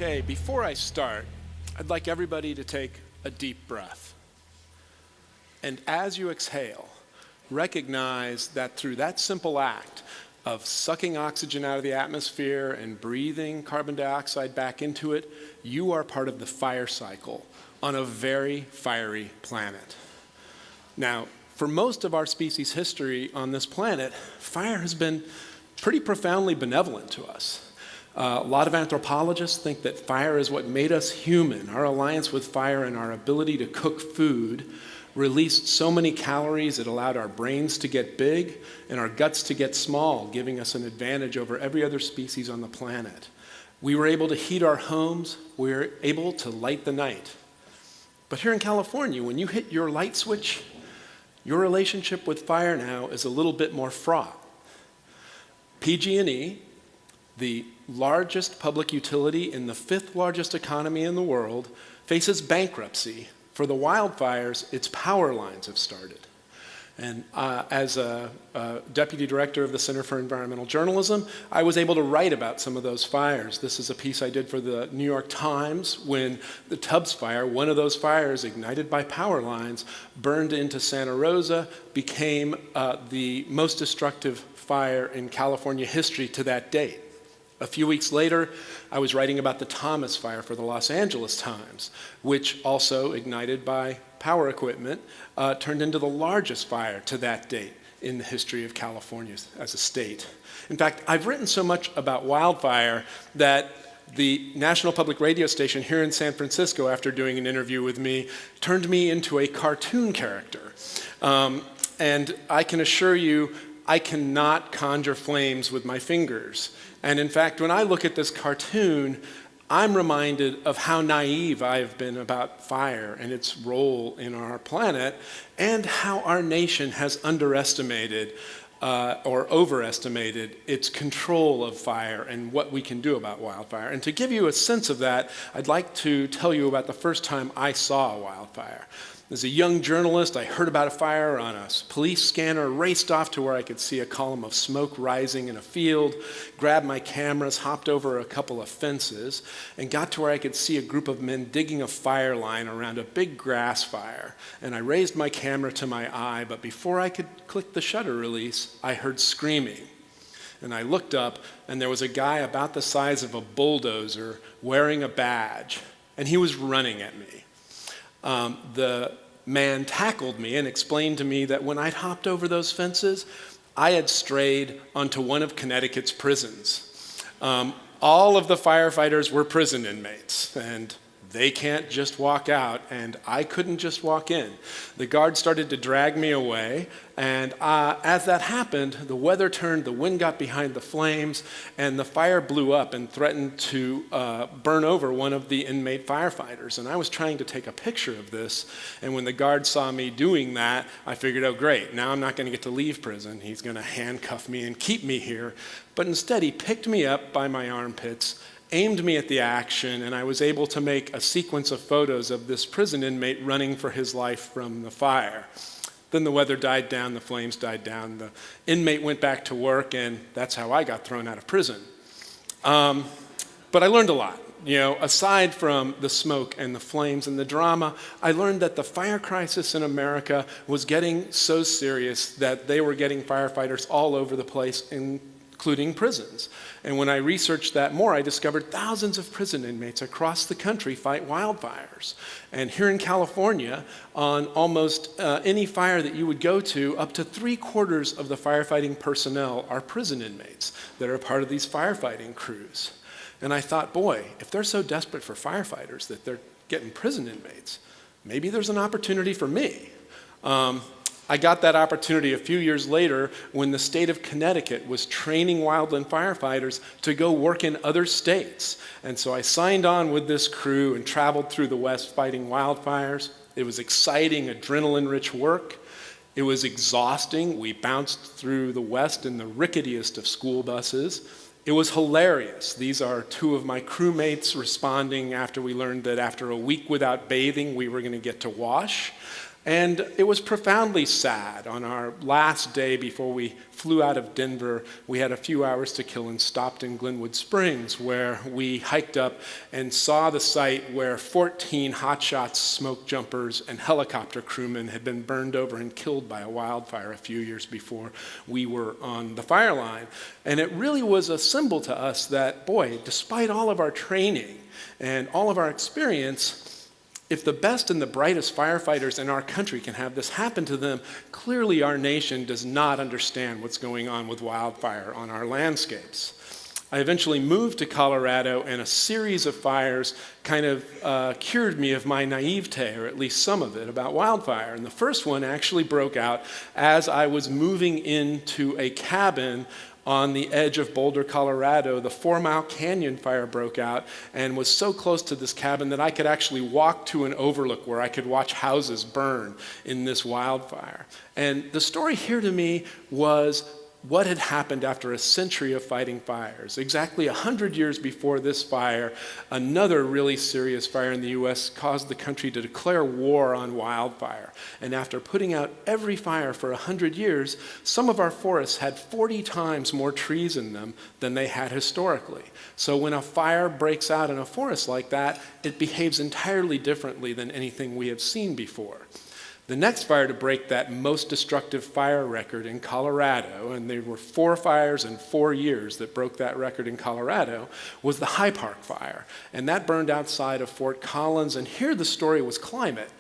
Okay, before I start, I'd like everybody to take a deep breath. And as you exhale, recognize that through that simple act of sucking oxygen out of the atmosphere and breathing carbon dioxide back into it, you are part of the fire cycle on a very fiery planet. Now, for most of our species' history on this planet, fire has been pretty profoundly benevolent to us. A lot of anthropologists think that fire is what made us human. Our alliance with fire and our ability to cook food released so many calories it allowed our brains to get big and our guts to get small, giving us an advantage over every other species on the planet. We were able to heat our homes. We were able to light the night. But here in California, when you hit your light switch, your relationship with fire now is a little bit more fraught. PG&E, the largest public utility in the fifth largest economy in the world, faces bankruptcy. For the wildfires, its power lines have started. And as a deputy director of the Center for Environmental Journalism, I was able to write about some of those fires. This is a piece I did for the New York Times when the Tubbs fire, one of those fires ignited by power lines, burned into Santa Rosa, became the most destructive fire in California history to that date. A few weeks later, I was writing about the Thomas Fire for the Los Angeles Times, which also ignited by power equipment, turned into the largest fire to that date in the history of California as a state. In fact, I've written so much about wildfire that the National Public Radio station here in San Francisco, after doing an interview with me, turned me into a cartoon character. And I can assure you, I cannot conjure flames with my fingers. And in fact, when I look at this cartoon, I'm reminded of how naive I've been about fire and its role in our planet, and how our nation has underestimated or overestimated its control of fire and what we can do about wildfire. And to give you a sense of that, I'd like to tell you about the first time I saw a wildfire. As a young journalist, I heard about a fire on a police scanner, raced off to where I could see a column of smoke rising in a field, grabbed my cameras, hopped over a couple of fences, and got to where I could see a group of men digging a fire line around a big grass fire. And I raised my camera to my eye, but before I could click the shutter release, I heard screaming. And I looked up, and there was a guy about the size of a bulldozer wearing a badge, and he was running at me. The man tackled me and explained to me that when I'd hopped over those fences, I had strayed onto one of Connecticut's prisons. All of the firefighters were prison inmates, and they can't just walk out, and I couldn't just walk in. The guard started to drag me away, and as that happened, the weather turned, the wind got behind the flames, and the fire blew up and threatened to burn over one of the inmate firefighters. And I was trying to take a picture of this, and when the guard saw me doing that, I figured, oh great, now I'm not going to get to leave prison. He's going to handcuff me and keep me here. But instead, he picked me up by my armpits, aimed me at the action, and I was able to make a sequence of photos of this prison inmate running for his life from the fire. Then the weather died down, the flames died down, the inmate went back to work, and that's how I got thrown out of prison. But I learned a lot. You know, aside from the smoke and the flames and the drama, I learned that the fire crisis in America was getting so serious that they were getting firefighters all over the place, including prisons. And when I researched that more, I discovered thousands of prison inmates across the country fight wildfires. And here in California, on almost any fire that you would go to, up to 3/4 of the firefighting personnel are prison inmates that are part of these firefighting crews. And I thought, boy, if they're so desperate for firefighters that they're getting prison inmates, maybe there's an opportunity for me. I got that opportunity a few years later when the state of Connecticut was training wildland firefighters to go work in other states. And so I signed on with this crew and traveled through the West fighting wildfires. It was exciting, adrenaline-rich work. It was exhausting. We bounced through the West in the ricketiest of school buses. It was hilarious. These are two of my crewmates responding after we learned that after a week without bathing, we were going to get to wash. And it was profoundly sad. On our last day before we flew out of Denver, we had a few hours to kill and stopped in Glenwood Springs, where we hiked up and saw the site where 14 hotshots, smoke jumpers, and helicopter crewmen had been burned over and killed by a wildfire a few years before we were on the fire line. And it really was a symbol to us that, boy, despite all of our training and all of our experience, if the best and the brightest firefighters in our country can have this happen to them, clearly our nation does not understand what's going on with wildfire on our landscapes. I eventually moved to Colorado, and a series of fires kind of cured me of my naivete, or at least some of it, about wildfire. And the first one actually broke out as I was moving into a cabin on the edge of Boulder, Colorado. The 4 Mile Canyon fire broke out and was so close to this cabin that I could actually walk to an overlook where I could watch houses burn in this wildfire. And the story here to me was what had happened after a century of fighting fires. Exactly 100 years before this fire, another really serious fire in the US caused the country to declare war on wildfire. And after putting out every fire for 100 years, some of our forests had 40 times more trees in them than they had historically. So when a fire breaks out in a forest like that, it behaves entirely differently than anything we have seen before. The next fire to break that most destructive fire record in Colorado, and there were 4 fires in 4 years that broke that record in Colorado, was the High Park Fire. And that burned outside of Fort Collins, and here the story was climate.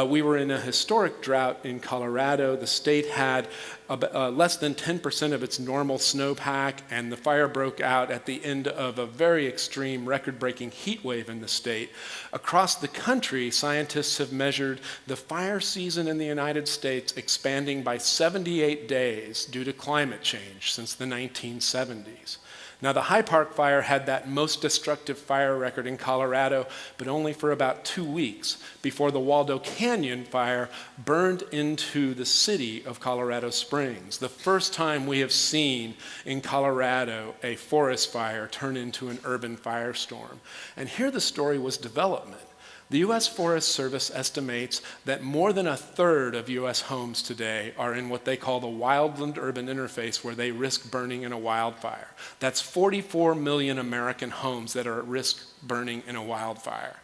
We were in a historic drought in Colorado. The state had less than 10% of its normal snowpack, and the fire broke out at the end of a very extreme, record-breaking heat wave in the state. Across the country, scientists have measured the fire season in the United States expanding by 78 days due to climate change since the 1970s. Now, the High Park Fire had that most destructive fire record in Colorado, but only for about 2 weeks before the Waldo Canyon Fire burned into the city of Colorado Springs. The first time we have seen in Colorado a forest fire turn into an urban firestorm. And here the story was development. The U.S. Forest Service estimates that more than 1/3 of U.S. homes today are in what they call the wildland-urban interface, where they risk burning in a wildfire. That's 44 million American homes that are at risk burning in a wildfire.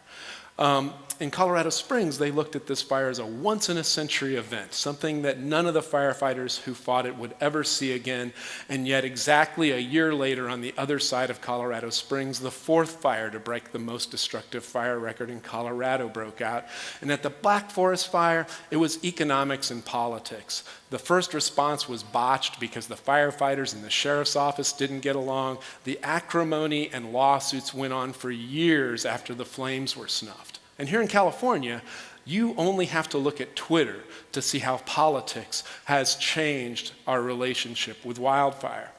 In Colorado Springs, they looked at this fire as a once-in-a-century event, something that none of the firefighters who fought it would ever see again. And yet exactly a year later, on the other side of Colorado Springs, the 4th fire to break the most destructive fire record in Colorado broke out. And at the Black Forest Fire, it was economics and politics. The first response was botched because the firefighters and the sheriff's office didn't get along. The acrimony and lawsuits went on for years after the flames were snuffed. And here in California, you only have to look at Twitter to see how politics has changed our relationship with wildfire.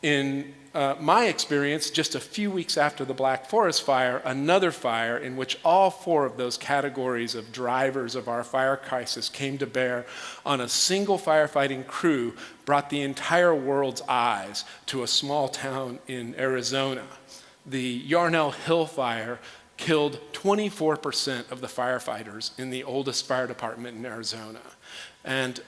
In my experience, just a few weeks after the Black Forest Fire, another fire in which all 4 of those categories of drivers of our fire crisis came to bear on a single firefighting crew brought the entire world's eyes to a small town in Arizona. The Yarnell Hill Fire killed 24% of the firefighters in the oldest fire department in Arizona. And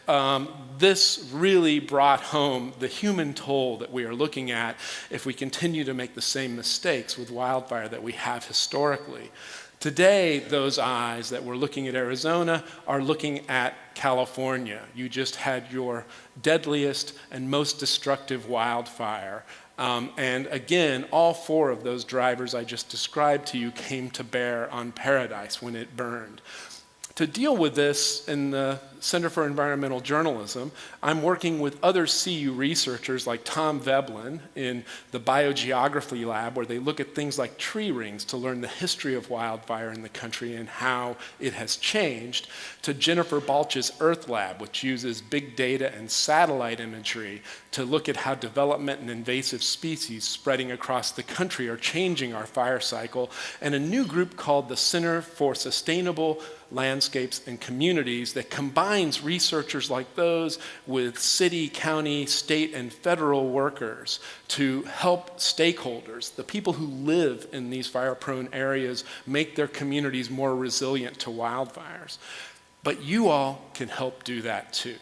this really brought home the human toll that we are looking at if we continue to make the same mistakes with wildfire that we have historically. Today, those eyes that were looking at Arizona are looking at California. You just had your deadliest and most destructive wildfire. And again, all 4 of those drivers I just described to you came to bear on Paradise when it burned. To deal with this in the Center for Environmental Journalism, I'm working with other CU researchers like Tom Veblen in the Biogeography Lab, where they look at things like tree rings to learn the history of wildfire in the country and how it has changed, to Jennifer Balch's Earth Lab, which uses big data and satellite imagery to look at how development and invasive species spreading across the country are changing our fire cycle, and a new group called the Center for Sustainable Landscapes and Communities that combines researchers like those with city, county, state, and federal workers to help stakeholders, the people who live in these fire-prone areas, make their communities more resilient to wildfires. But you all can help do that too.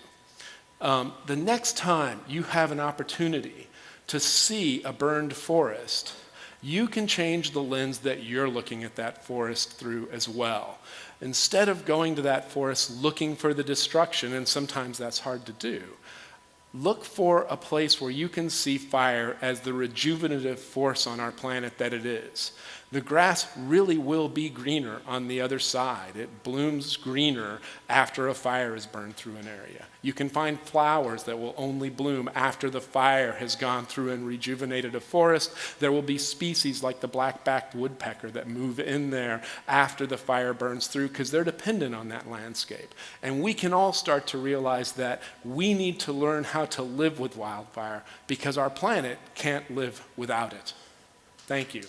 The next time you have an opportunity to see a burned forest, you can change the lens that you're looking at that forest through as well. Instead of going to that forest looking for the destruction, and sometimes that's hard to do, look for a place where you can see fire as the rejuvenative force on our planet that it is. The grass really will be greener on the other side. It blooms greener after a fire is burned through an area. You can find flowers that will only bloom after the fire has gone through and rejuvenated a forest. There will be species like the black-backed woodpecker that move in there after the fire burns through because they're dependent on that landscape. And we can all start to realize that we need to learn how to live with wildfire because our planet can't live without it. Thank you.